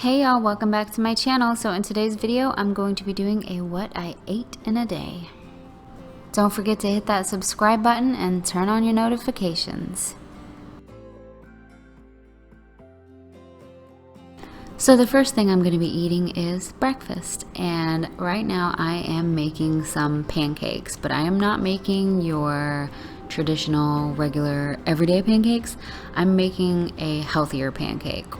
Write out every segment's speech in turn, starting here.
Hey y'all, welcome back to my channel. So in today's video, I'm going to be doing a what I ate in a day. Don't forget to hit that subscribe button and turn on your notifications. So the first thing I'm going to be eating is breakfast, and right now I am making some pancakes, but I am not making your traditional regular everyday pancakes. I'm making a healthier pancake.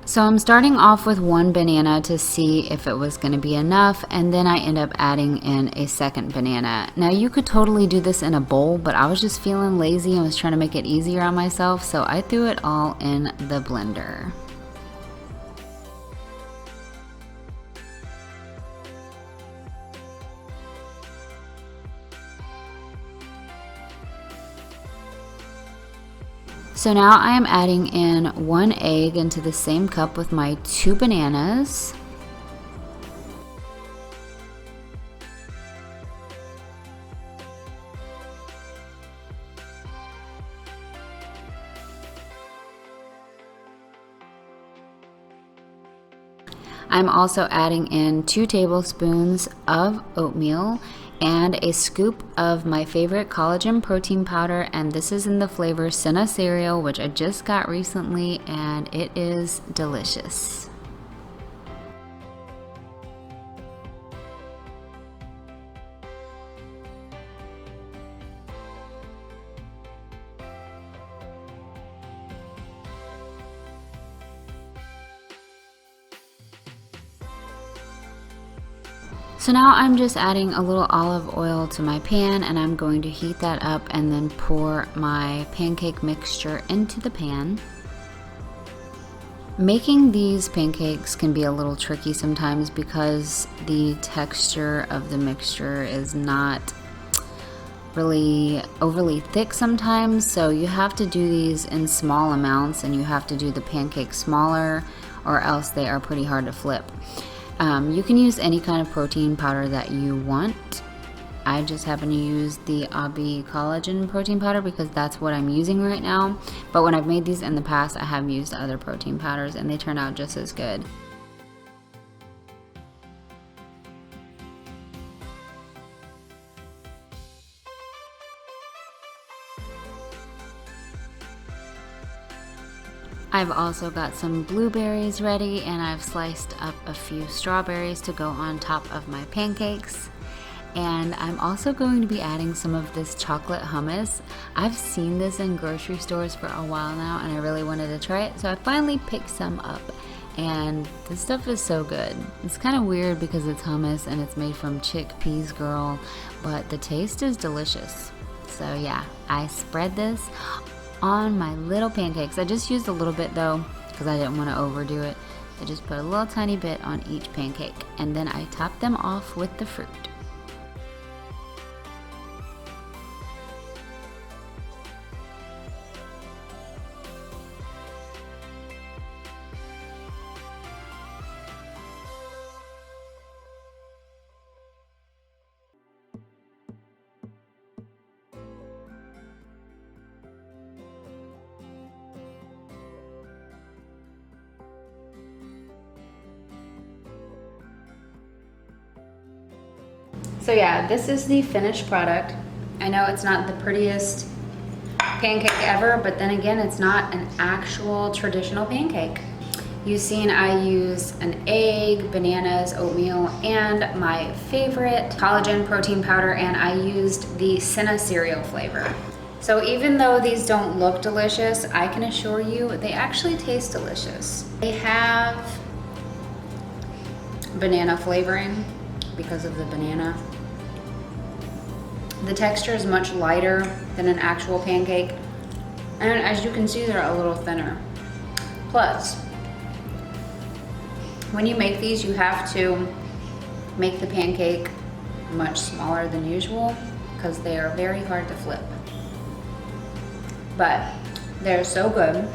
So I'm starting off with one banana to see if it was going to be enough, and then I end up adding in a second banana. Now you could totally do this in a bowl, but I was just feeling lazy and was trying to make it easier on myself, so I threw it all in the blender. So now I am adding in one egg into the same cup with my 2 bananas. I'm also adding in 2 tablespoons of oatmeal and a scoop of my favorite collagen protein powder, and this is in the flavor Cinna cereal, which I just got recently, and it is delicious. So now I'm just adding a little olive oil to my pan, and I'm going to heat that up and then pour my pancake mixture into the pan. Making these pancakes can be a little tricky sometimes because the texture of the mixture is not really overly thick sometimes, so you have to do these in small amounts and you have to do the pancakes smaller or else they are pretty hard to flip. You can use any kind of protein powder that you want. I just happen to use the Obvi Collagen Protein Powder because that's what I'm using right now. But when I've made these in the past, I have used other protein powders and they turn out just as good. I've also got some blueberries ready, and I've sliced up a few strawberries to go on top of my pancakes. And I'm also going to be adding some of this chocolate hummus. I've seen this in grocery stores for a while now and I really wanted to try it, so I finally picked some up. And this stuff is so good. It's kind of weird because it's hummus and it's made from chickpeas, girl, but the taste is delicious. So yeah, I spread this on my little pancakes. I just used a little bit though because I didn't want to overdo it. I just put a little tiny bit on each pancake, and then I topped them off with the fruit. So yeah, this is the finished product. I know it's not the prettiest pancake ever, but then again, it's not an actual traditional pancake. You've seen I use an egg, bananas, oatmeal, and my favorite collagen protein powder, and I used the Cinna cereal flavor. So even though these don't look delicious, I can assure you they actually taste delicious. They have banana flavoring because of the banana. The texture is much lighter than an actual pancake, and as you can see, they're a little thinner. Plus, when you make these, you have to make the pancake much smaller than usual because they are very hard to flip. But they're so good.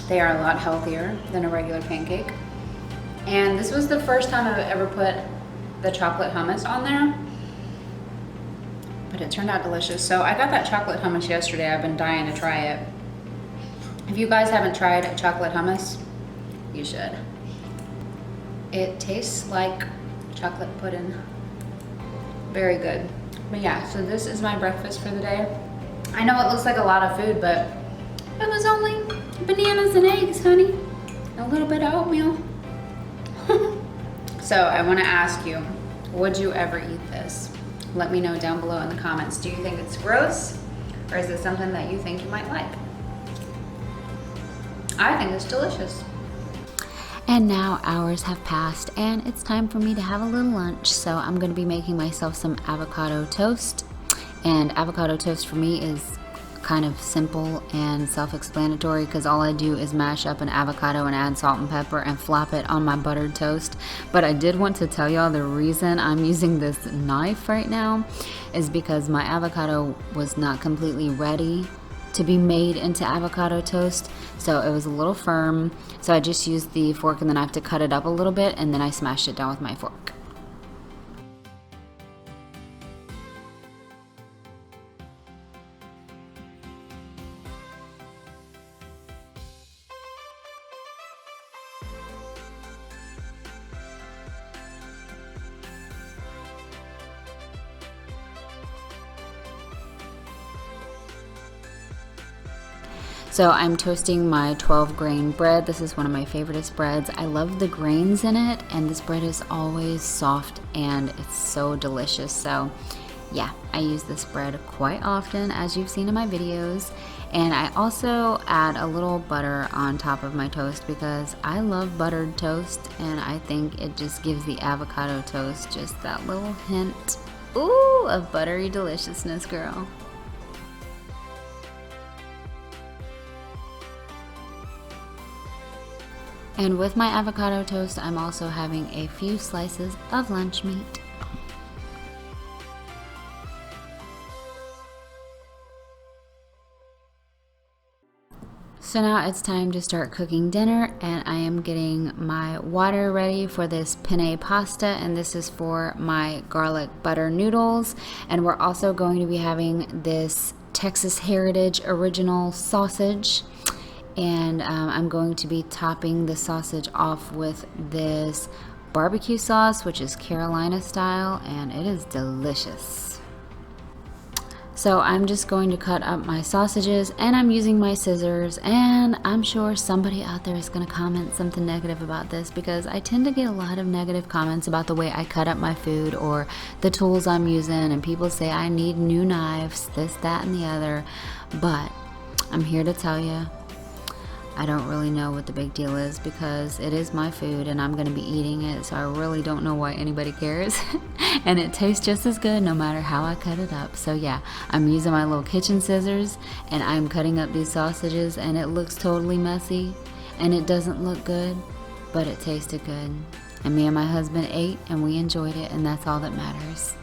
They are a lot healthier than a regular pancake. And this was the first time I've ever put the chocolate hummus on there, but it turned out delicious. So I got that chocolate hummus yesterday. I've been dying to try it. If you guys haven't tried chocolate hummus, You should. It tastes like chocolate pudding. Very good. But yeah, so this is my breakfast for the day. I know it looks like a lot of food, but it was only bananas and eggs, honey. A little bit of oatmeal. So I want to ask you, would you ever eat this? Let me know down below in the comments. Do you think it's gross, or is it something that you think you might like? I think it's delicious. And now hours have passed and it's time for me to have a little lunch. So I'm gonna be making myself some avocado toast. And avocado toast for me is kind of simple and self-explanatory because all I do is mash up an avocado and add salt and pepper and flop it on my buttered toast. But I did want to tell y'all the reason I'm using this knife right now is because my avocado was not completely ready to be made into avocado toast, so it was a little firm, so I just used the fork and the knife to cut it up a little bit, and then I smashed it down with my fork. So I'm toasting my 12 grain bread. This is one of my favorite breads. I love the grains in it, and this bread is always soft and it's so delicious. So yeah, I use this bread quite often, as you've seen in my videos. And I also add a little butter on top of my toast because I love buttered toast, and I think it just gives the avocado toast just that little hint, ooh, of buttery deliciousness, girl. And with my avocado toast, I'm also having a few slices of lunch meat. So now it's time to start cooking dinner, and I am getting my water ready for this penne pasta, and this is for my garlic butter noodles. And we're also going to be having this Texas Heritage original sausage. And I'm going to be topping the sausage off with this barbecue sauce, which is Carolina style, and it is delicious. So I'm just going to cut up my sausages, and I'm using my scissors, and I'm sure somebody out there is going to comment something negative about this because I tend to get a lot of negative comments about the way I cut up my food or the tools I'm using, and people say I need new knives, this, that, and the other. But I'm here to tell you, I don't really know what the big deal is because it is my food and I'm going to be eating it, so I really don't know why anybody cares. And it tastes just as good no matter how I cut it up. So yeah, I'm using my little kitchen scissors and I'm cutting up these sausages, and it looks totally messy and it doesn't look good, but it tasted good. And me and my husband ate and we enjoyed it, and that's all that matters.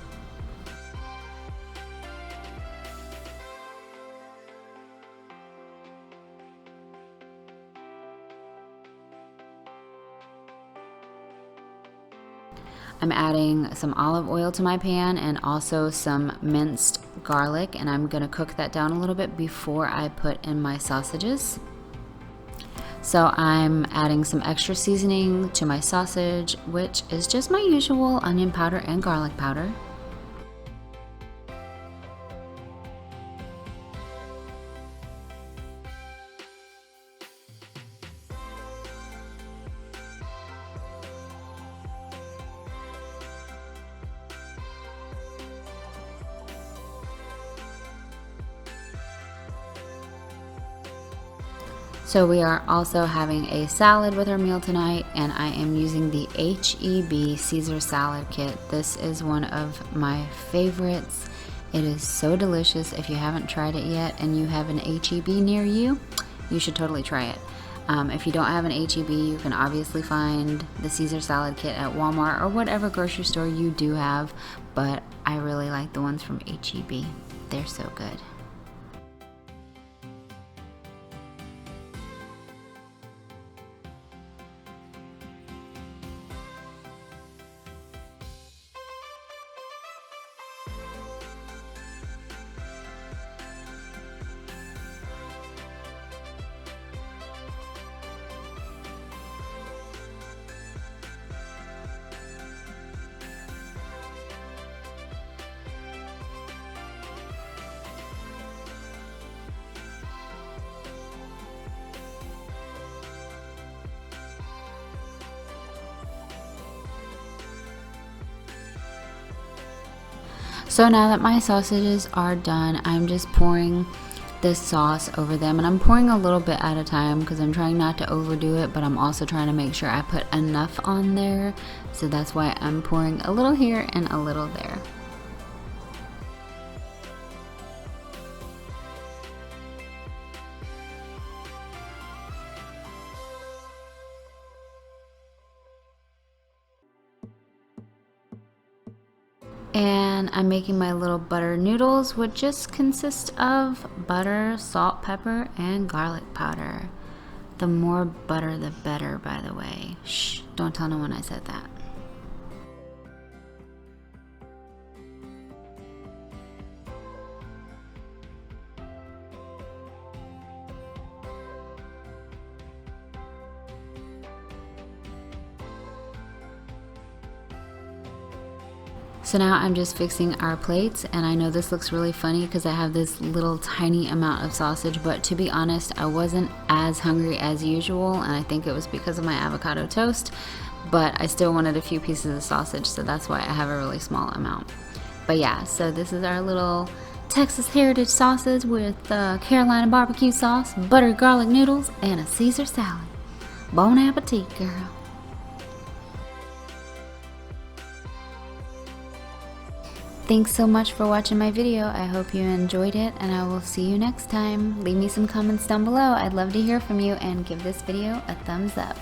I'm adding some olive oil to my pan and also some minced garlic, and I'm gonna cook that down a little bit before I put in my sausages. So I'm adding some extra seasoning to my sausage, which is just my usual onion powder and garlic powder. So we are also having a salad with our meal tonight, and I am using the HEB Caesar salad kit. This is one of my favorites. It is so delicious. If you haven't tried it yet and you have an HEB near you, you should totally try it. If you don't have an HEB, you can obviously find the Caesar salad kit at Walmart or whatever grocery store you do have, but I really like the ones from HEB. They're so good. So now that my sausages are done, I'm just pouring this sauce over them, and I'm pouring a little bit at a time because I'm trying not to overdo it, but I'm also trying to make sure I put enough on there, so that's why I'm pouring a little here and a little there. And I'm making my little butter noodles, which just consist of butter, salt, pepper, and garlic powder. The more butter, the better, by the way. Shh, don't tell no one I said that. So now I'm just fixing our plates, and I know this looks really funny because I have this little tiny amount of sausage, but to be honest, I wasn't as hungry as usual, and I think it was because of my avocado toast, but I still wanted a few pieces of sausage, so that's why I have a really small amount. But yeah, so this is our little Texas heritage sausage with Carolina barbecue sauce, buttered garlic noodles, and a Caesar salad. Bon appetit, girl. Thanks so much for watching my video. I hope you enjoyed it, and I will see you next time. Leave me some comments down below. I'd love to hear from you, and give this video a thumbs up.